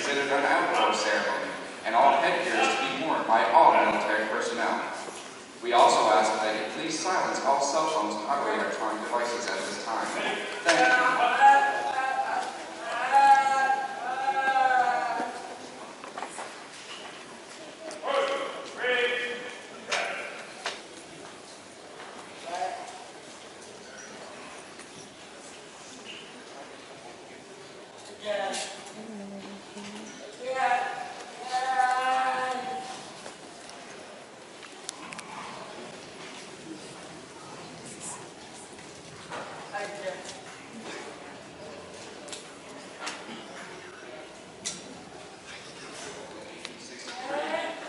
considered an outdoor ceremony, and all headgear is to be worn by all military personnel. We also ask that you please silence all cell phones and other electronic devices at this time. Thank you.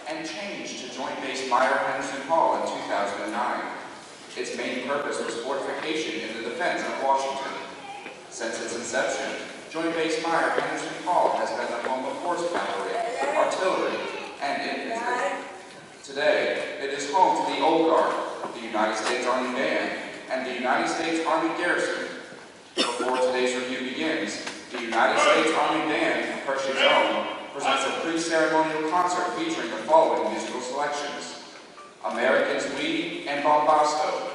And changed to Joint Base Meyer-Henderson Hall in 2009. Its main purpose was fortification in the defense of Washington. Since its inception, Joint Base Meyer-Henderson Hall has been the home of horse cavalry, artillery, and infantry. Today, it is home to the Old Guard, the United States Army Band, and the United States Army Garrison. Before today's review begins, the United States Army Band, Hershey's Own, presents a pre-ceremonial concert featuring the following musical selections: Americans We and Bombasto.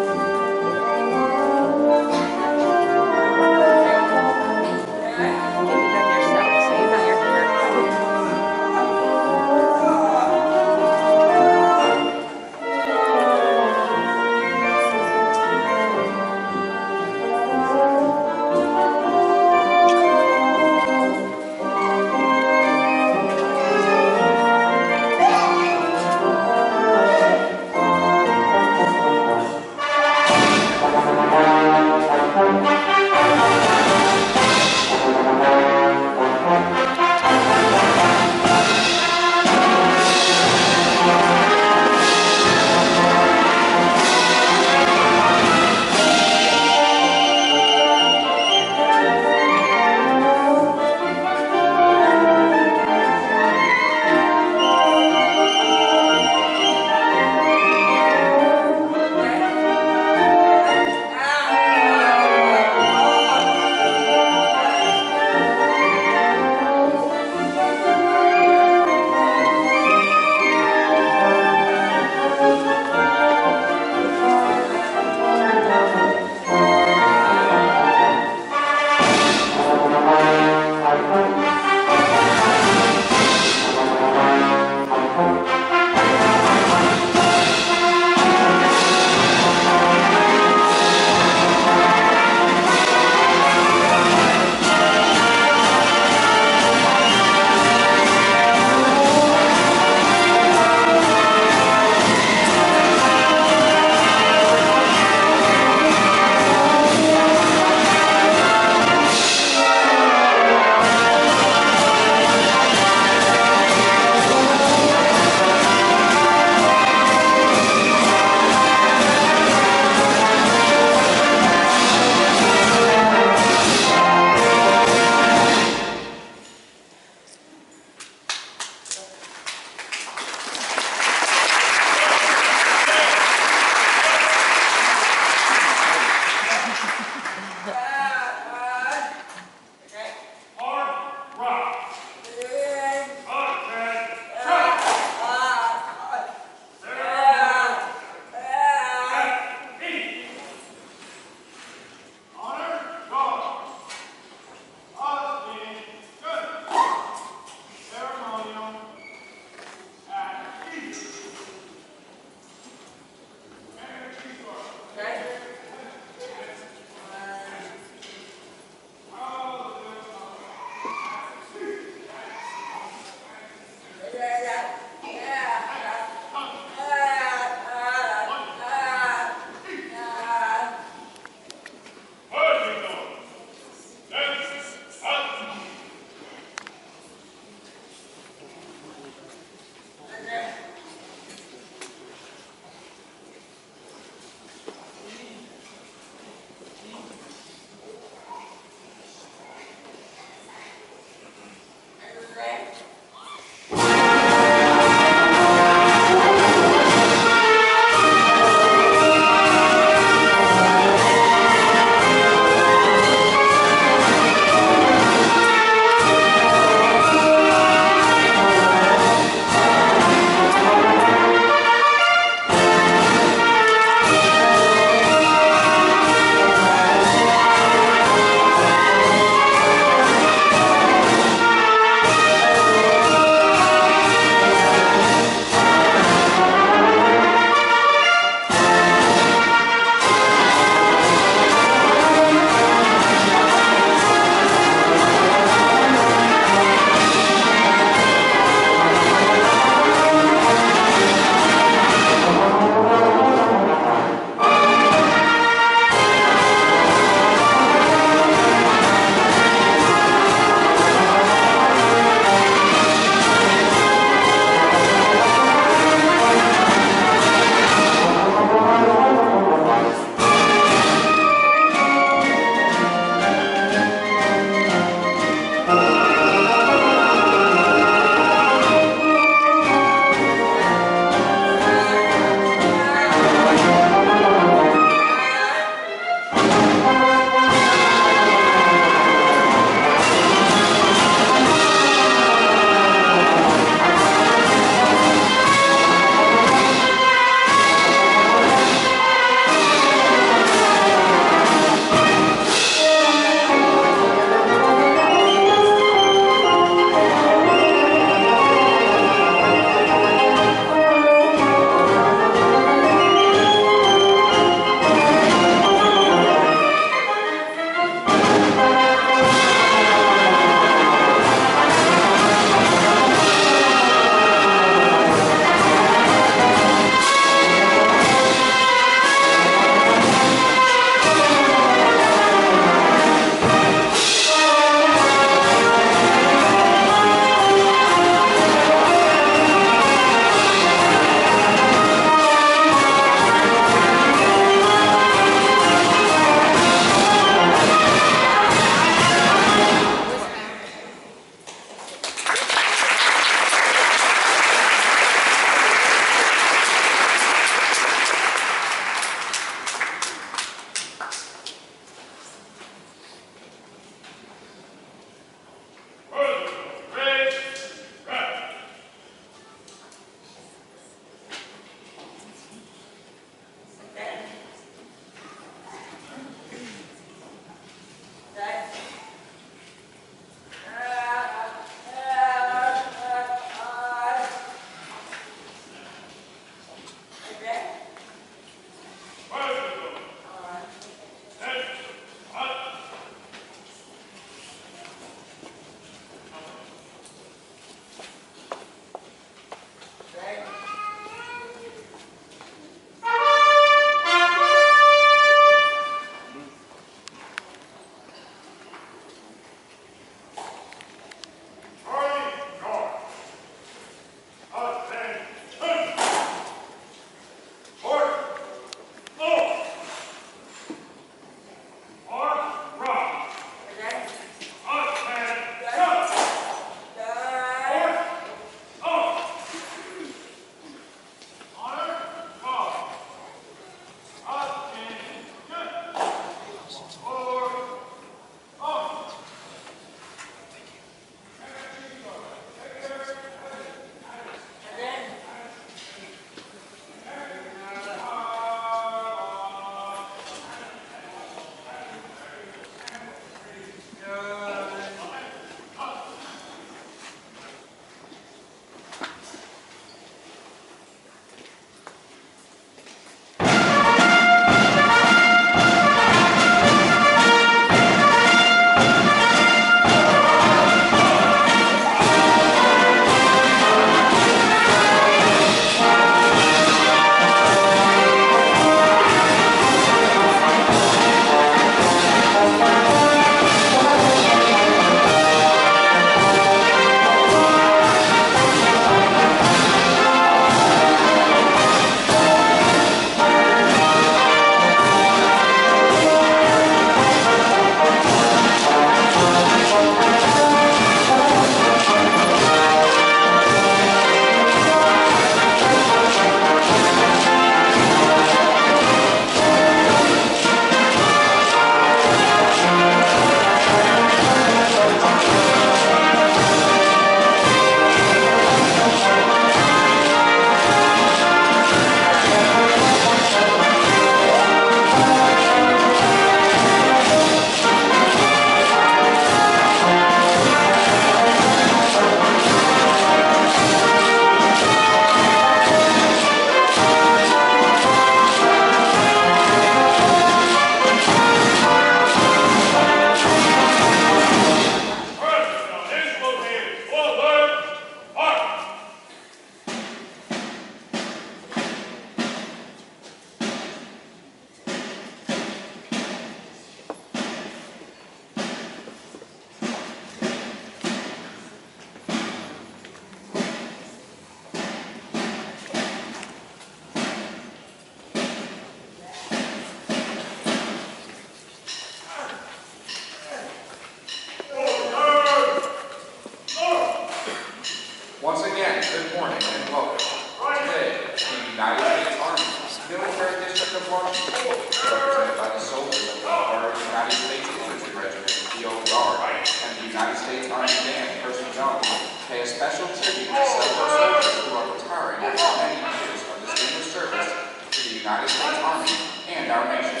pay a special tribute to several soldiers who are retiring after many years of distinguished service to the United States Army and our nation.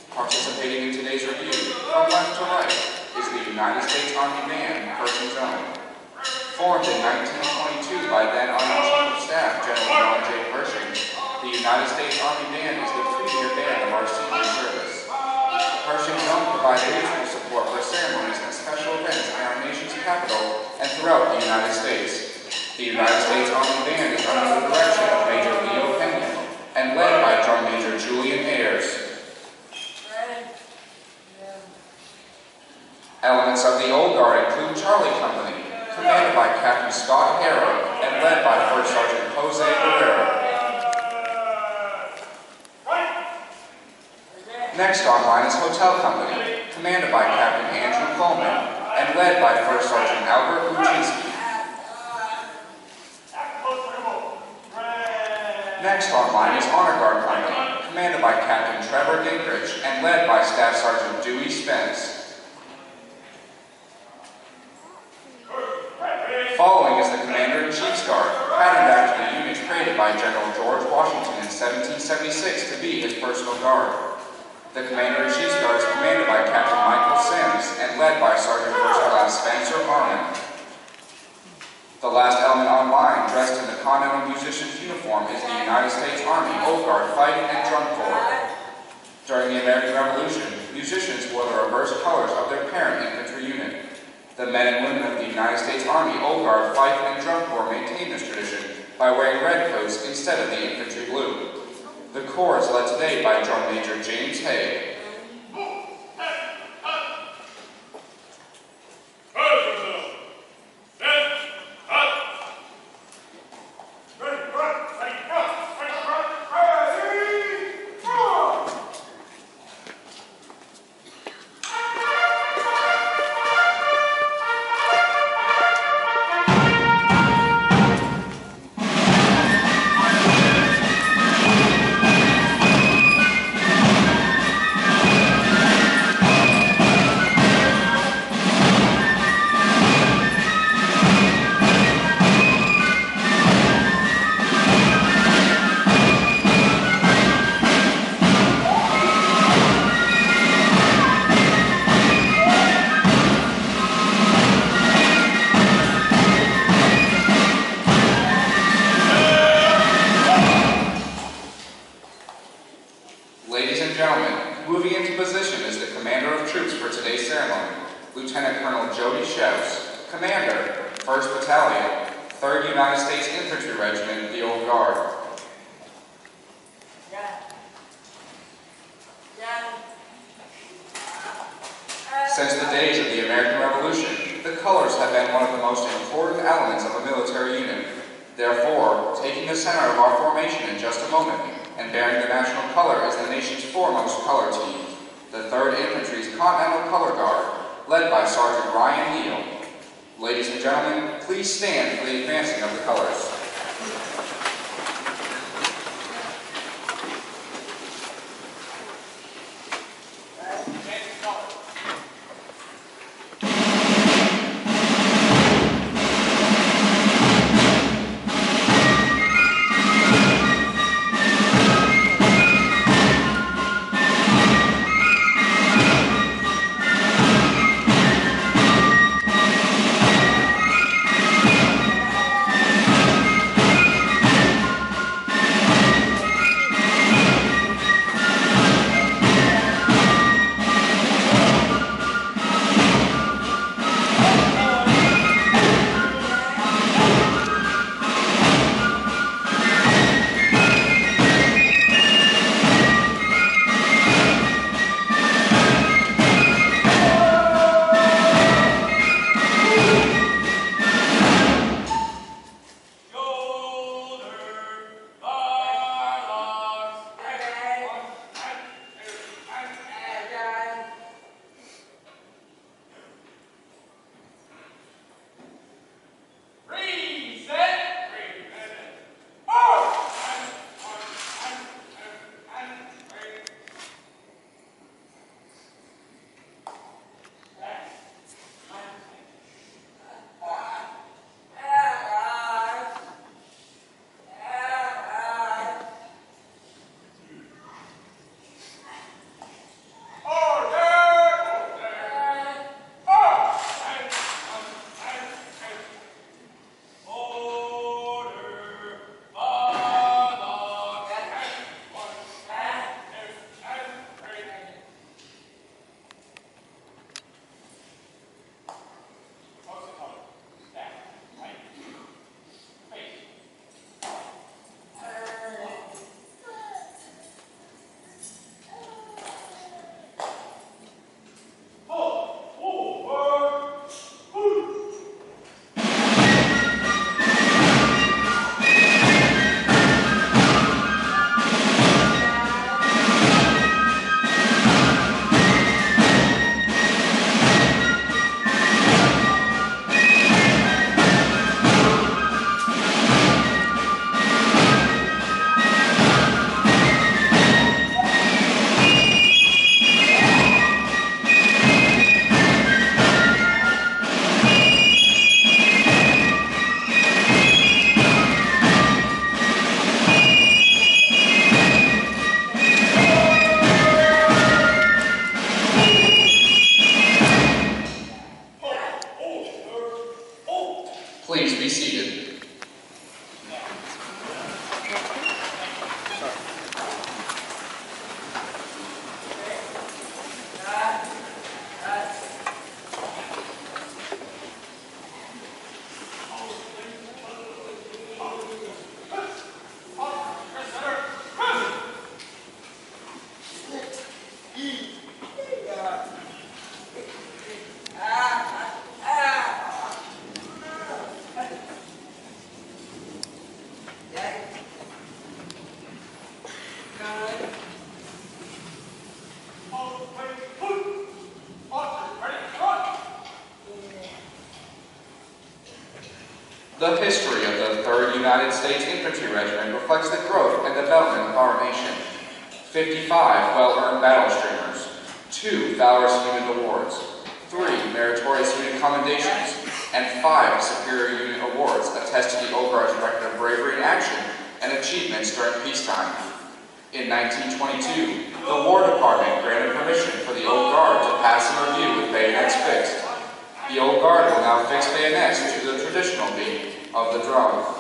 Participating in today's review, from left to right, is the United States Army Band, Pershing's Own. Formed in 1922 by then-Army Chief of Staff General John J. Pershing, the United States Army Band is the premier band of our senior service. Pershing's Own provides musical support for ceremonies and special events in our nation's capital and throughout the United States. The United States Army Band is under the direction of Major Leo Kenyon and led by Drum Major Julian Ayers. Elements of the Old Guard include Charlie Company, commanded by Captain Scott Harrow and led by First Sergeant Jose Guerrero. Next online is Hotel Company, commanded by Captain Andrew Coleman and led by First Sergeant Albert Luczynski. Next online is Honor Guard Company, commanded by Captain Trevor Gingrich and led by Staff Sergeant Dewey Spence. Following is the Commander-in-Chief's Guard, patterned after the units created by General George Washington in 1776 to be his personal guard. The Commander-in-Chief's Guard is commanded by Captain Michael Sims and led by Sergeant First Class Spencer Harmon. The last element online, dressed in the Continental Musician's uniform, is the United States Army Old Guard Fife and Drum Corps. During the American Revolution, musicians wore the reverse colors of their parent infantry unit. The men and women of the United States Army Old Guard Fife and Drum Corps maintain this tradition by wearing red coats instead of the infantry blue. The Corps is led today by Drum Major James Hay. Since the days of the American Revolution, the colors have been one of the most important elements of a military unit. Therefore, taking the center of our formation in just a moment, and bearing the national color is the nation's foremost color team, the 3rd Infantry's Continental Color Guard, led by Sergeant Ryan Neal. Ladies and gentlemen, please stand for the advancing of the colors. Please be seated. The history of the 3rd United States Infantry Regiment reflects the growth and development of our nation. 55 well-earned battle streamers, 2 Valorous Unit Awards, 3 Meritorious Unit Commendations, and 5 Superior Unit Awards attest to the overarching record of bravery in action and achievements during peacetime. In 1922, the War Department granted permission for the Old Guard to pass and review with bayonets fixed. The Old Guard will now fix bayonets to the traditional beat of the drum.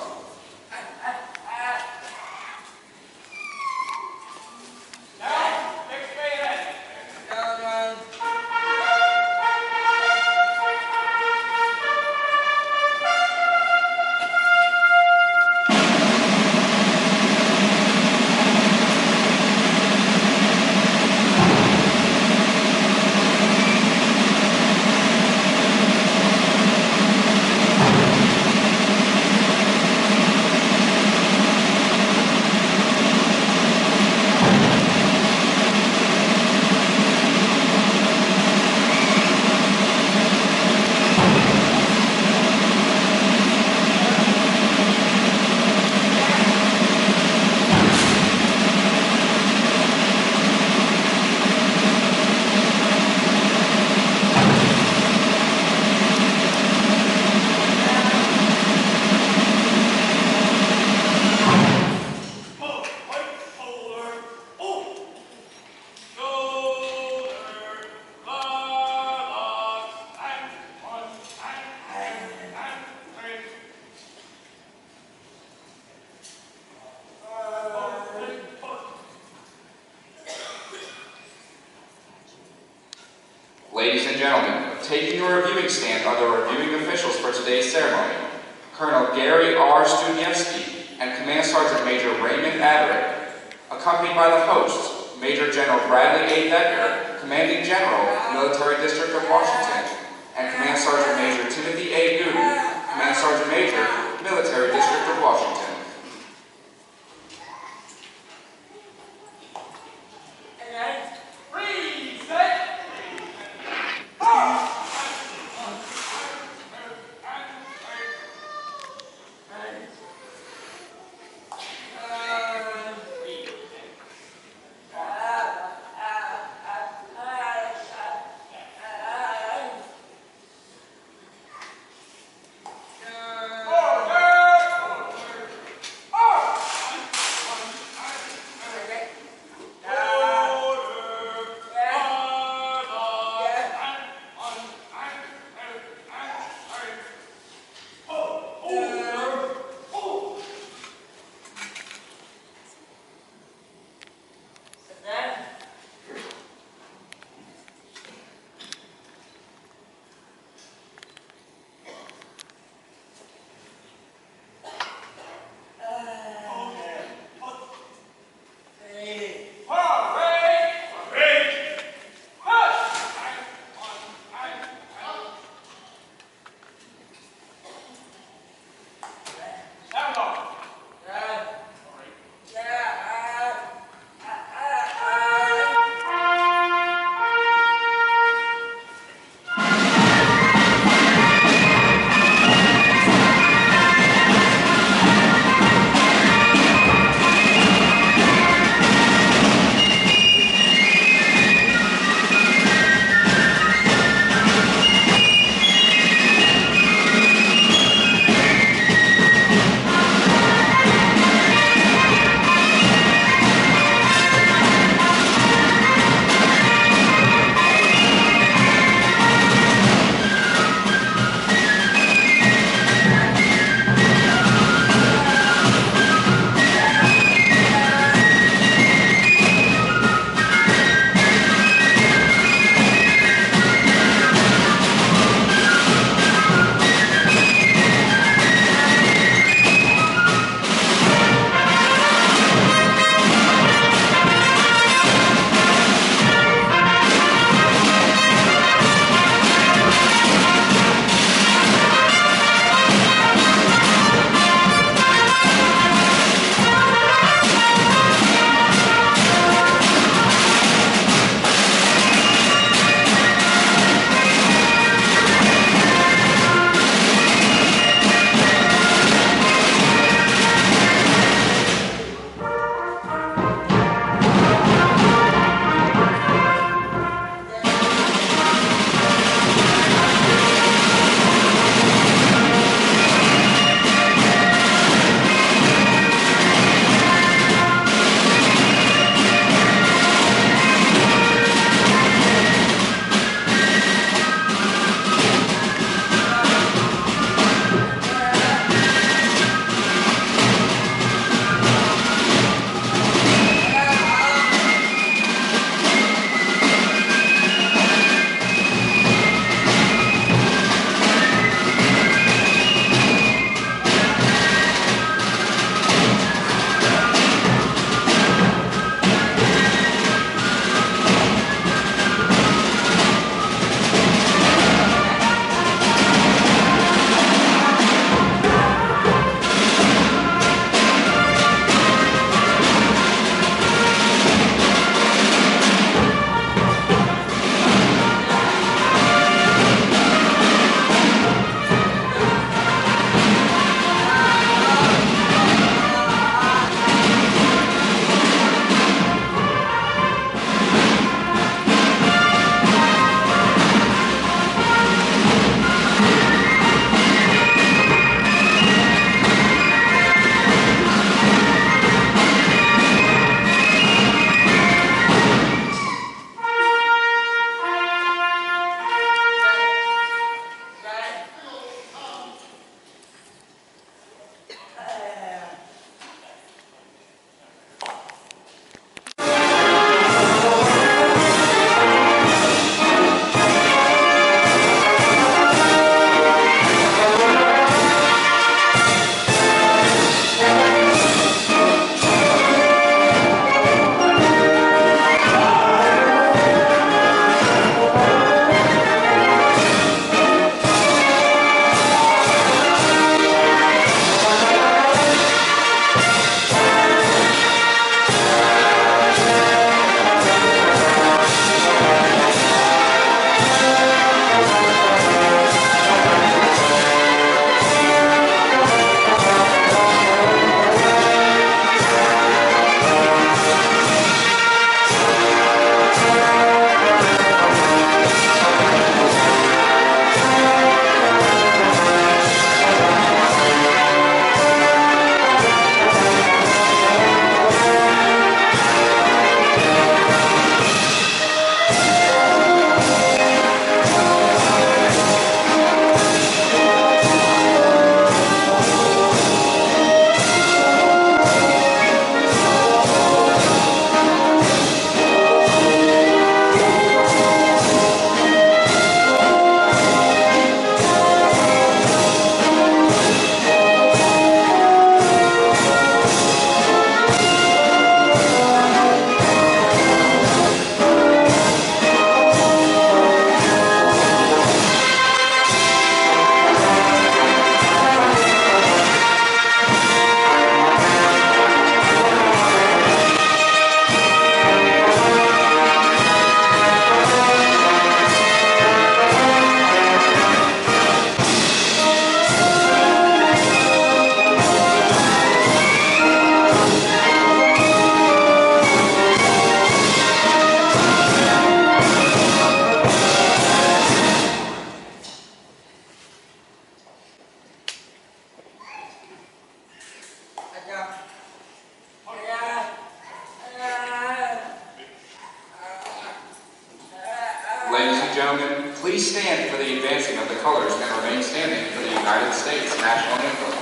Ladies and gentlemen, taking your reviewing stand are the reviewing officials for today's ceremony. Colonel Gary R. Studniewski and Command Sergeant Major Raymond Aderick, accompanied by the hosts, Major General Bradley A. Decker, Commanding General, Military District of Washington, and Command Sergeant Major Timothy A. Goode, Command Sergeant Major, Military District of Washington. Please stand for the advancing of the colors and remain standing for the United States national anthem.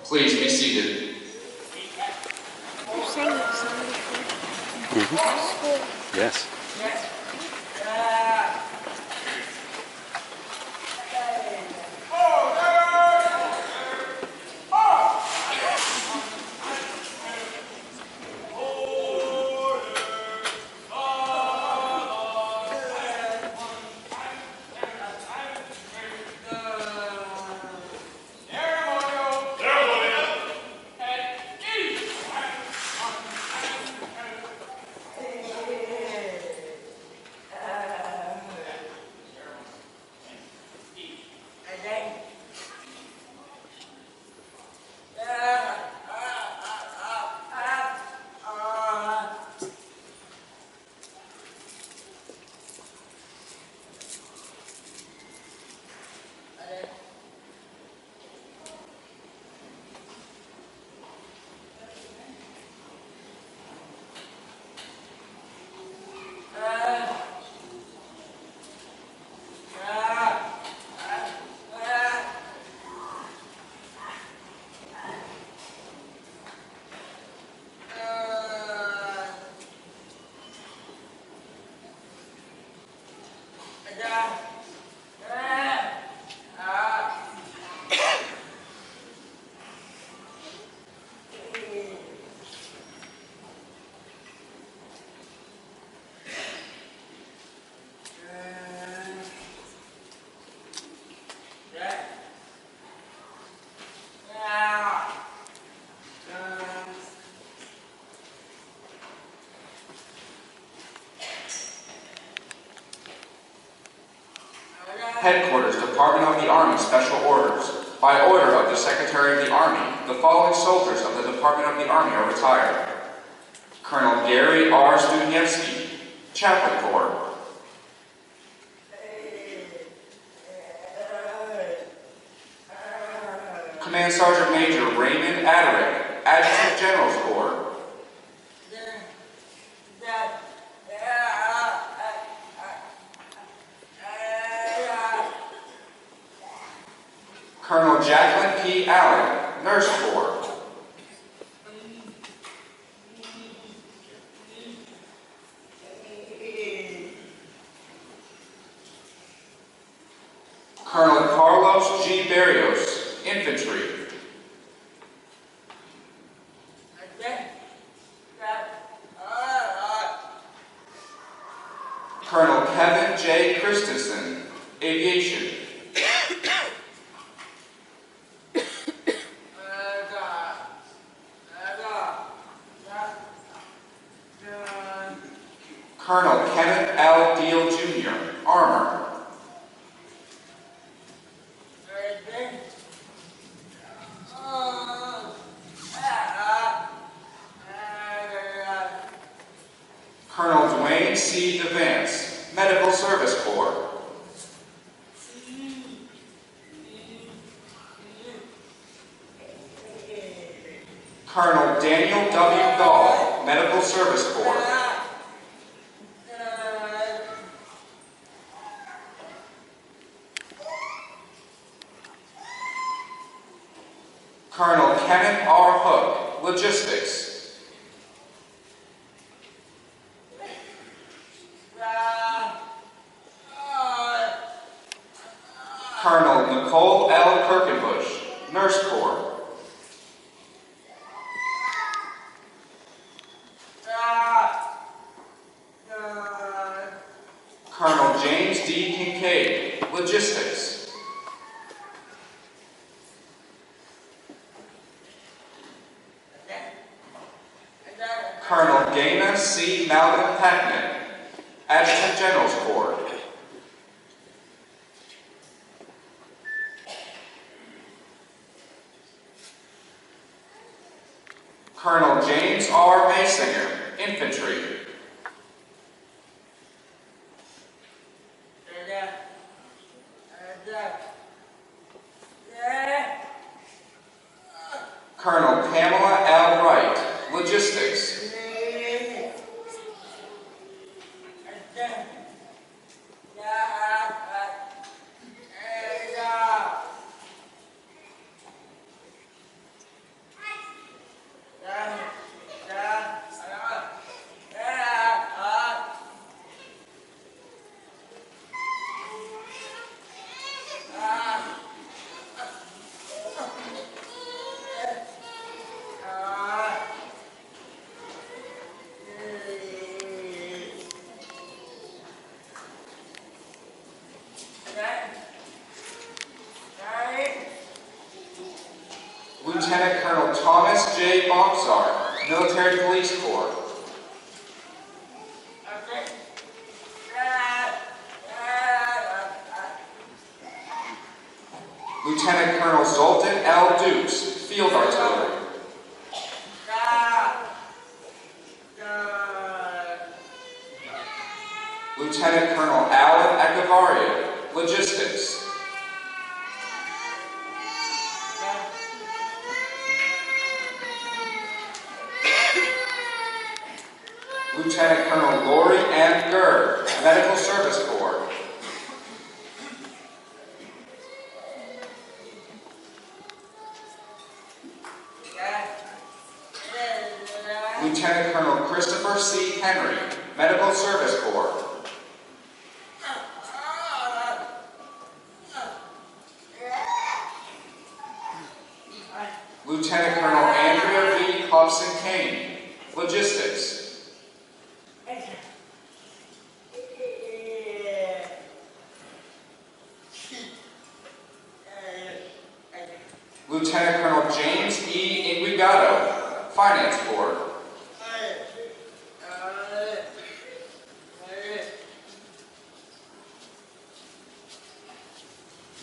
Please be seated. You sang that song before. Mm-hmm. Yes. Headquarters, Department of the Army Special Orders. By order of the Secretary of the Army, the following soldiers of the Department of the Army are retired. Colonel Gary R. Studniewski, Chaplain Corps. Command Sergeant Major Raymond Aderick, Adjutant General's Corps. Colonel Kevin J. Christensen, Aviation. Colonel Kenneth L. Deal Jr., Armor. Colonel Dwayne C. DeVance, Medical Service Corps. Colonel Daniel W. Gall, Medical Service Corps. Colonel Kenneth R. Hook, Logistics. Colonel Nicole L. Kirkenbush, Nurse Corps. Colonel James D. Kincaid, Logistics. Colonel Dana C. Malcolm Packman, Adjutant General's Corps. Colonel James R. Maysinger, Infantry. Colonel Pamela L. Wright, Logistics. Lieutenant Colonel Thomas J. Boxar, Military Police Corps. Lieutenant Colonel Zoltan L. Dukes, Field Artillery. Lieutenant Colonel Alan Echevarria, Logistics. Lieutenant Colonel Lori M. Gurr, Medical Service Corps. Lieutenant Colonel Christopher C. Henry, Medical Service Corps. Lieutenant Colonel Andrea V. Hobson-Kane, Logistics. Lieutenant Colonel James E. Inguigato, Finance Corps.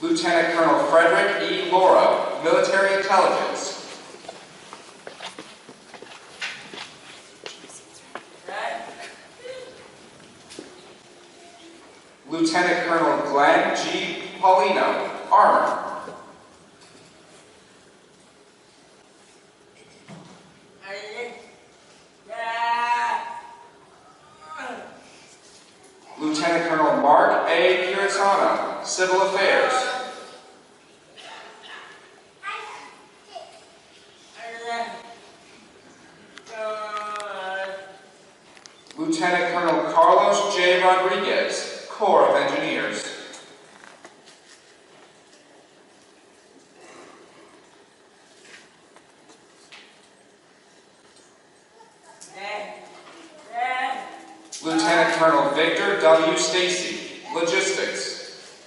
Lieutenant Colonel Frederick E. Lora, Military Intelligence. Lieutenant Colonel Glenn G. Paulino, Armor. Lieutenant Colonel Mark A. Piratano, Civil Affairs. Lieutenant Colonel Carlos J. Rodriguez, Corps of Engineers. Lieutenant Lieutenant Colonel Victor W. Stacy, Logistics.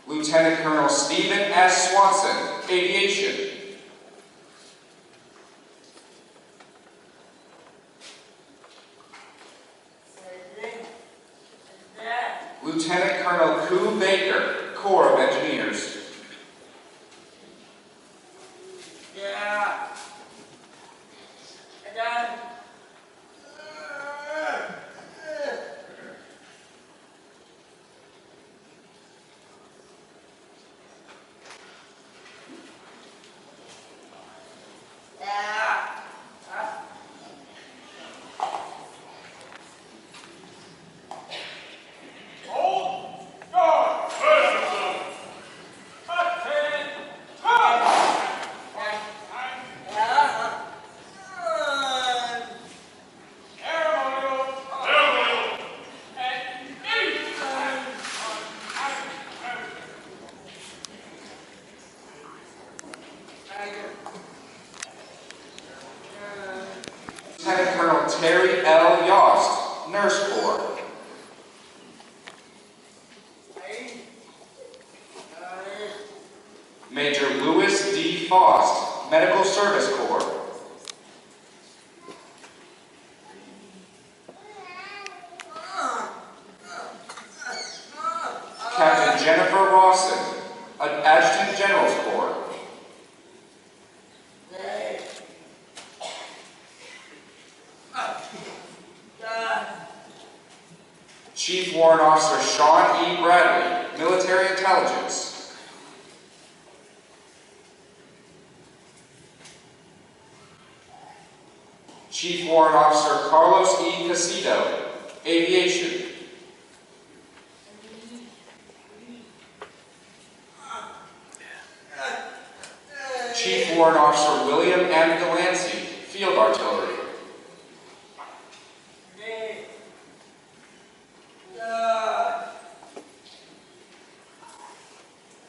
Lieutenant Colonel Stephen S. Swanson, Aviation. Lieutenant Colonel Koo Baker, Corps of Engineers. Lieutenant Colonel Terry L. Yost, Nurse Corps. Major Louis D. Faust, Medical Service Corps. Captain Jennifer Rawson, Adjutant General's Corps. Chief Warrant Officer Sean E. Bradley, Military Intelligence. Chief Warrant Officer Carlos E. Casido, Aviation. Chief Warrant Officer William M. Delancey, Field Artillery.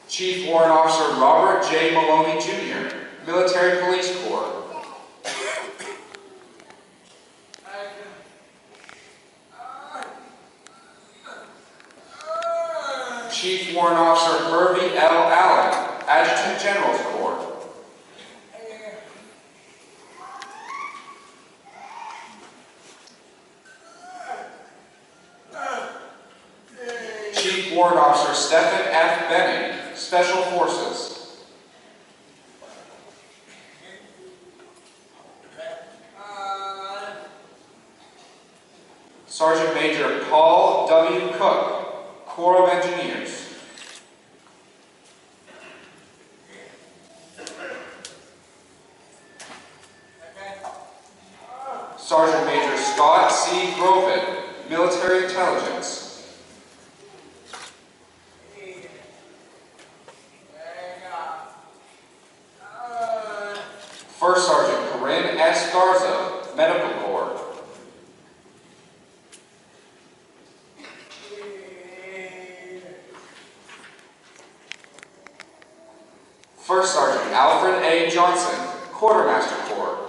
Chief Warrant Officer Robert J. Maloney, Jr., Military Police Corps. Chief Warrant Officer Hervey L. Allen, Adjutant General's Corps. Chief Warrant Officer Stephen F. Benning, Special Forces. Sergeant Major Paul W. Cook, Corps of Engineers. Sergeant Major Scott C. Groven, Military Intelligence. First Sergeant Corinne S. Garza, Medical Corps. First Sergeant Alfred A. Johnson, Quartermaster Corps.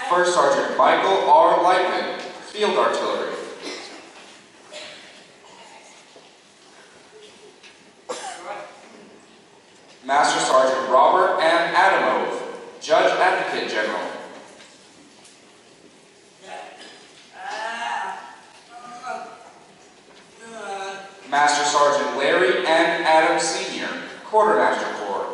First Sergeant Michael R. Lightman, Field Artillery. Master Sergeant Robert M. Adamove, Judge Advocate General. Master Sergeant Larry N. Adams Sr., Quartermaster Corps.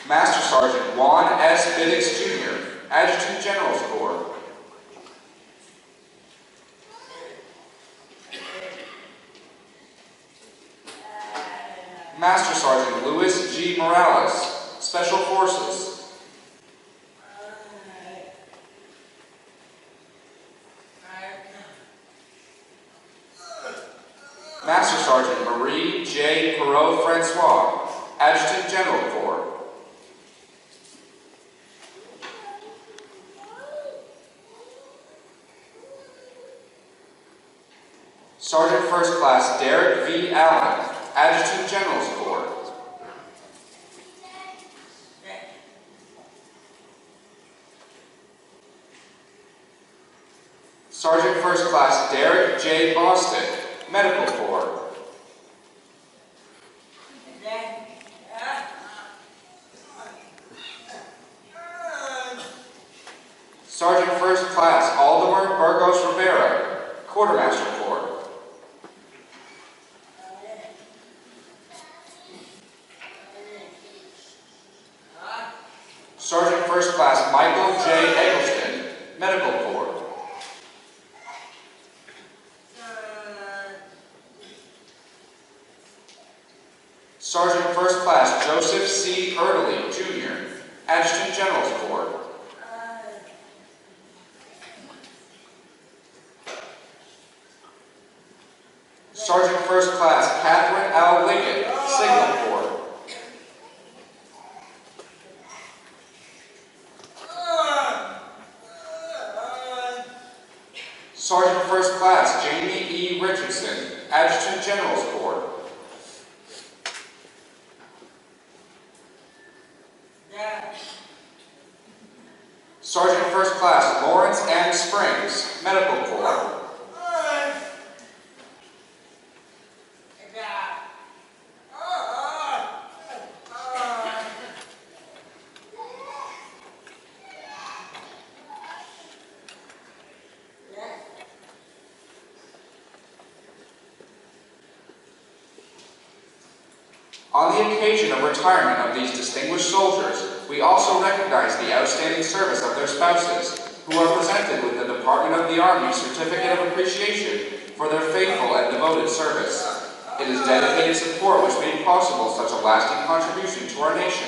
Master Sergeant Juan S. Biddix Jr., Adjutant General's Corps. Master Sergeant Luis G. Morales, Special Forces. Master Sergeant Marie J. Perot-Francois, Adjutant General Corps. Sergeant First Class Derek V. Allen, Adjutant General's Corps. Sergeant First Class Derek J. Bostick, Medical Corps. Sergeant First Class Aldemar Burgos Rivera, Quartermaster Corps. Sergeant First Class Michael J. Eggleston, Medical Corps. Sergeant First Class Joseph C. Erdely, Jr., Adjutant General's Corps. Sergeant First Class Catherine L. Liggett, Signal Corps. Sergeant First Class Jamie E. Richardson, Adjutant General's Corps. Sergeant First Class Lawrence M. Springs, Medical Corps. On the occasion of retirement of these distinguished soldiers, we also recognize the outstanding service of their spouses, who are presented with the Department of the Army Certificate of Appreciation for their faithful and devoted service. It is dedicated support which made possible such a lasting contribution to our nation.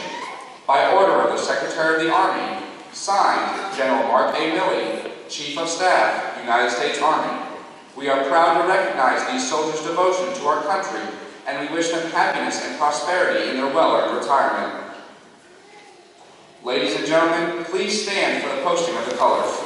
By order of the Secretary of the Army, signed, General Mark A. Milley, Chief of Staff, United States Army. We are proud to recognize these soldiers' devotion to our country, and we wish them happiness and prosperity in their well-earned retirement. Ladies and gentlemen, please stand for the posting of the colors.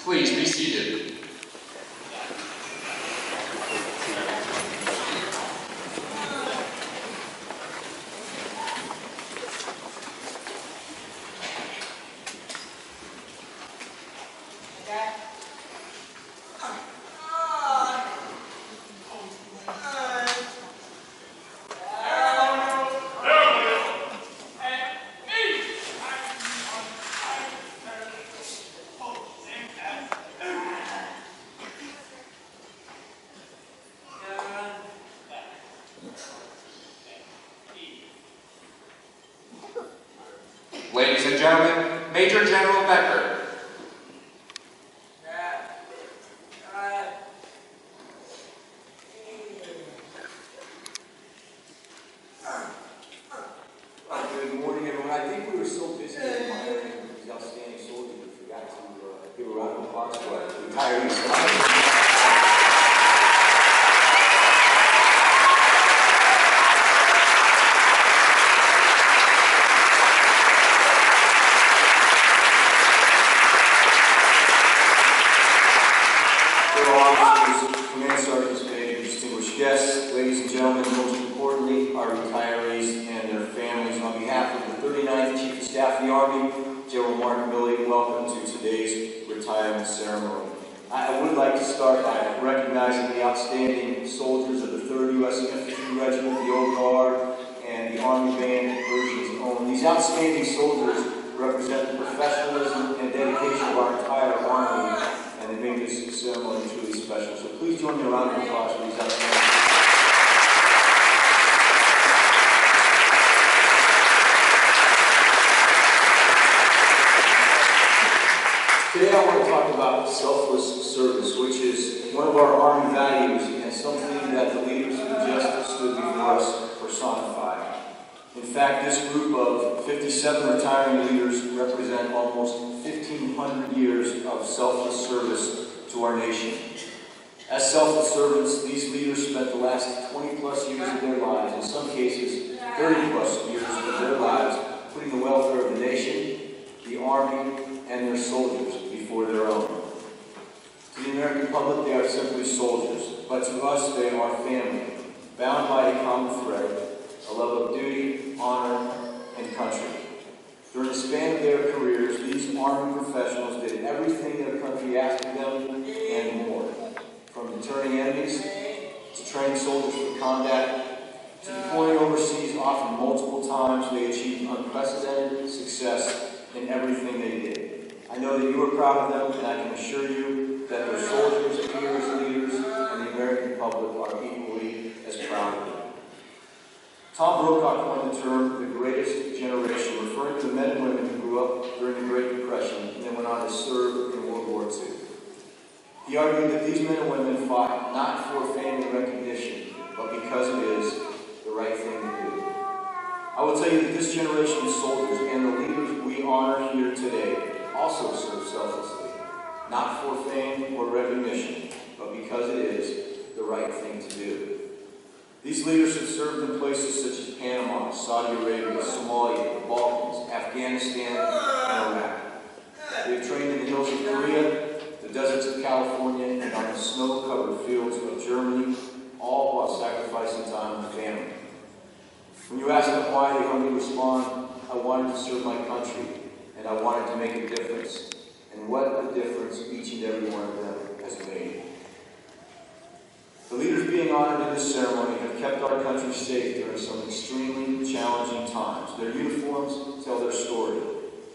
Please be seated. gentlemen, Major General Becker. Good morning, everyone. I think we were so busy admiring these outstanding soldiers we forgot to give a round of applause to our retirees. Command Sergeants, Majors, distinguished guests, ladies and gentlemen, and most importantly, our retirees and their families. On behalf of the 39th Chief of Staff of the Army, General Mark Milley, welcome to today's retirement ceremony. I would like to start by recognizing the outstanding soldiers of the 3rd U.S. Infantry Regiment, the Old Guard, and the Army Band Version's Own. These outstanding soldiers represent the professionalism and dedication of our entire Army, and they make this ceremony truly special. So please join me in a round of applause for these outstanding. Today I want to talk about selfless service, which is one of our Army values and something that the leaders who just stood before us personified. In fact, this group of 57 retiring leaders represent almost 1,500 years of selfless service to our nation. As selfless servants, these leaders spent the last 20-plus years of their lives, in some cases 30-plus years of their lives, putting the welfare of the nation, the Army, and their soldiers before their own. To the American public, they are simply soldiers, but to us, they are family, bound by a common thread, a love of duty, honor, and country. During the span of their careers, these Army professionals did everything their country asked of them and more. From deterring enemies, to training soldiers for combat, to deploying overseas often multiple times, they achieved unprecedented success in everything they did. I know that you are proud of them, and I can assure you that their soldiers, peers, leaders, and the American public are equally as proud of them. Tom Brokaw coined the term the greatest generation, referring to the men and women who grew up during the Great Depression and then went on to serve in World War II. He argued that these men and women fought not for family recognition, but because it is the right thing to do. I will tell you that this generation of soldiers and the leaders we honor here today also serve selflessly, not for fame or recognition, but because it is the right thing to do. These leaders have served in places such as Panama, Saudi Arabia, Somalia, the Balkans, Afghanistan, and Iraq. They have trained in the hills of Korea, the deserts of California, and on the snow-covered fields of Germany, all while sacrificing time with family. When you ask them why, they humbly respond, I wanted to serve my country, and I wanted to make a difference. And what a difference each and every one of them has made. The leaders being honored in this ceremony have kept our country safe during some extremely challenging times. Their uniforms tell their story.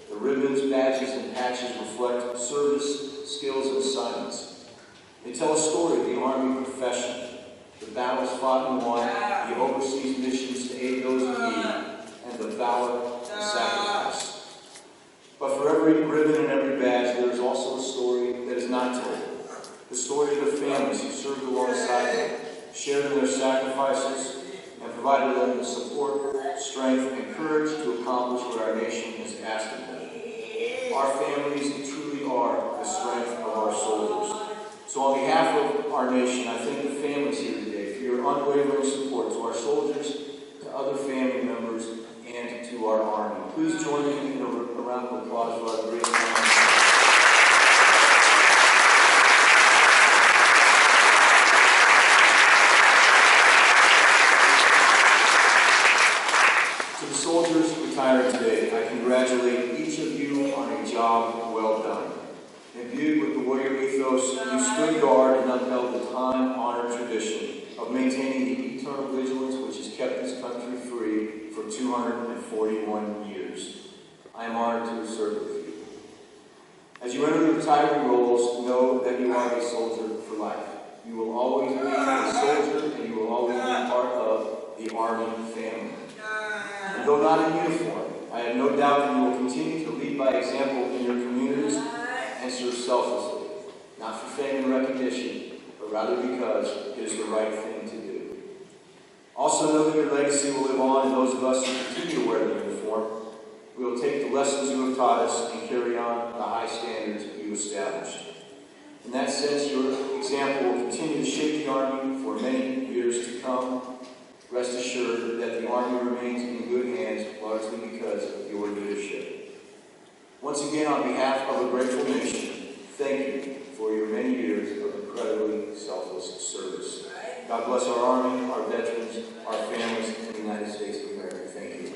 The ribbons, badges, and patches reflect service, skills, and silence. They tell a story of the Army profession, the battles fought and won, the overseas missions to aid those in need, and the valor and sacrifice. But for every ribbon and every badge, there is also a story that is not told. The story of their families who served alongside them, shared in their sacrifices, and provided them with support, strength, and courage to accomplish what our nation has asked of them. Our families truly are the strength of our soldiers. So on behalf of our nation, I thank the families here today for your unwavering support to our soldiers, to other family members, and to our Army. Please join me in a round of applause for our great Army. Soldiers retiring today, I congratulate each of you on a job well done. Imbued with the warrior ethos, you stood guard and upheld the time-honored tradition of maintaining the eternal vigilance which has kept this country free for 241 years. I am honored to serve with you. As you enter the retiring roles, know that you are a soldier for life. You will always be a soldier, and you will always be part of the Army family. And though not in uniform, I have no doubt that you will continue to lead by example in your communities and serve selflessly, not for fame and recognition, but rather because it is the right thing to do. Also know that your legacy will live on in those of us who continue to wear the uniform. We will take the lessons you have taught us and carry on the high standards you established. In that sense, your example will continue to shape the Army for many years to come. Rest assured that the Army remains in good hands, largely because of your leadership. Once again, on behalf of a grateful nation, thank you for your many years of incredibly selfless service. God bless our Army, our veterans, our families, and the United States of America. Thank you.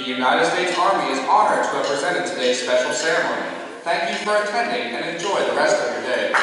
The United States Army is honored to have presented today's special ceremony. Thank you for attending and enjoy the rest of your day.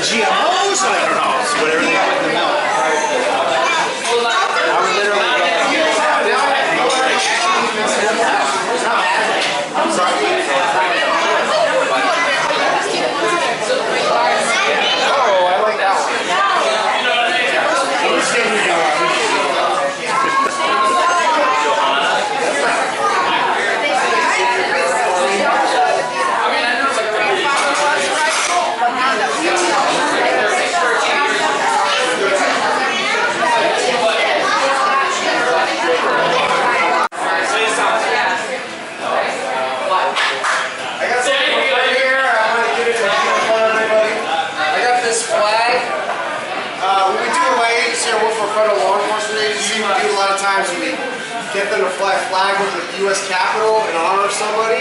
GMOs? I don't know. It's whatever they put in the milk. I would literally I'm sorry. Oh, I like that one. Federal law enforcement agency, we do a lot of times we get them to fly a flag over the U.S. Capitol in honor of somebody.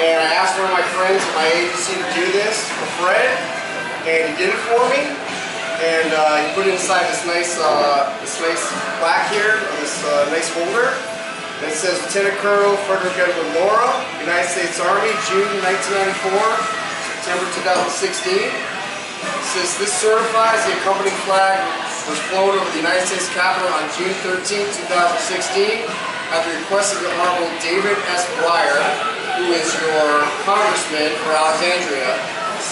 And I asked one of my friends at my agency to do this for Fred, and he did it for me. And he put it inside this nice plaque here, this nice holder. And it says Lieutenant Colonel Fred Lora, United States Army, June 1994, September 2016. It says this certifies the accompanying flag was flown over the United States Capitol on June 13, 2016 at the request of the Honorable David S. Breyer, who is your congressman for Alexandria.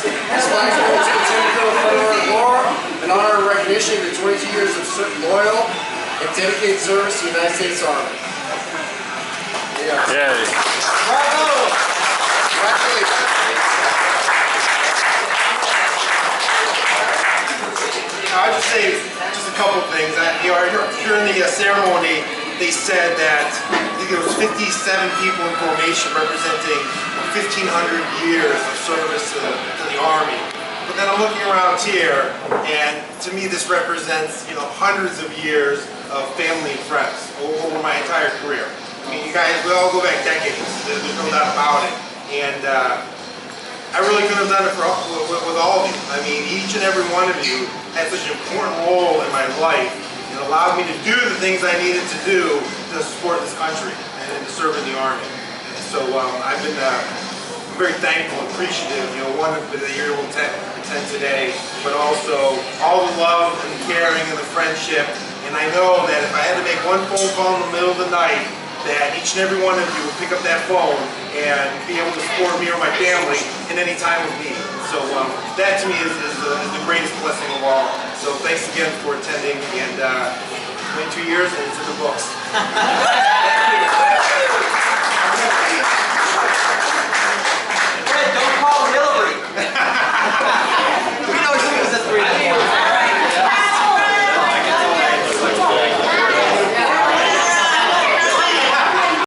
This flag goes to Lieutenant Colonel Fred Lora in honor and recognition of your 22 years of loyal and dedicated service to the United States Army. There you go. Yay. Bravo! Congratulations. I would just say, just a couple things. During the ceremony, they said that I think there was 57 people in formation representing 1,500 years of service to the Army. But then I'm looking around here, and to me this represents, hundreds of years of family and friends over my entire career. I mean, you guys, we all go back decades. There's no doubt about it. And I really couldn't have done it with all of you. I mean, each and every one of you had such an important role in my life and allowed me to do the things I needed to do to support this country and to serve in the Army. And so I've been very thankful and appreciative, one of the year we'll attend today, but also all the love and the caring and the friendship. And I know that if I had to make one phone call in the middle of the night, that each and every one of you would pick up that phone and be able to support me or my family in any time of need. So that to me is the greatest blessing of all. So thanks again for attending, and 22 years and it's in the books. Thank you.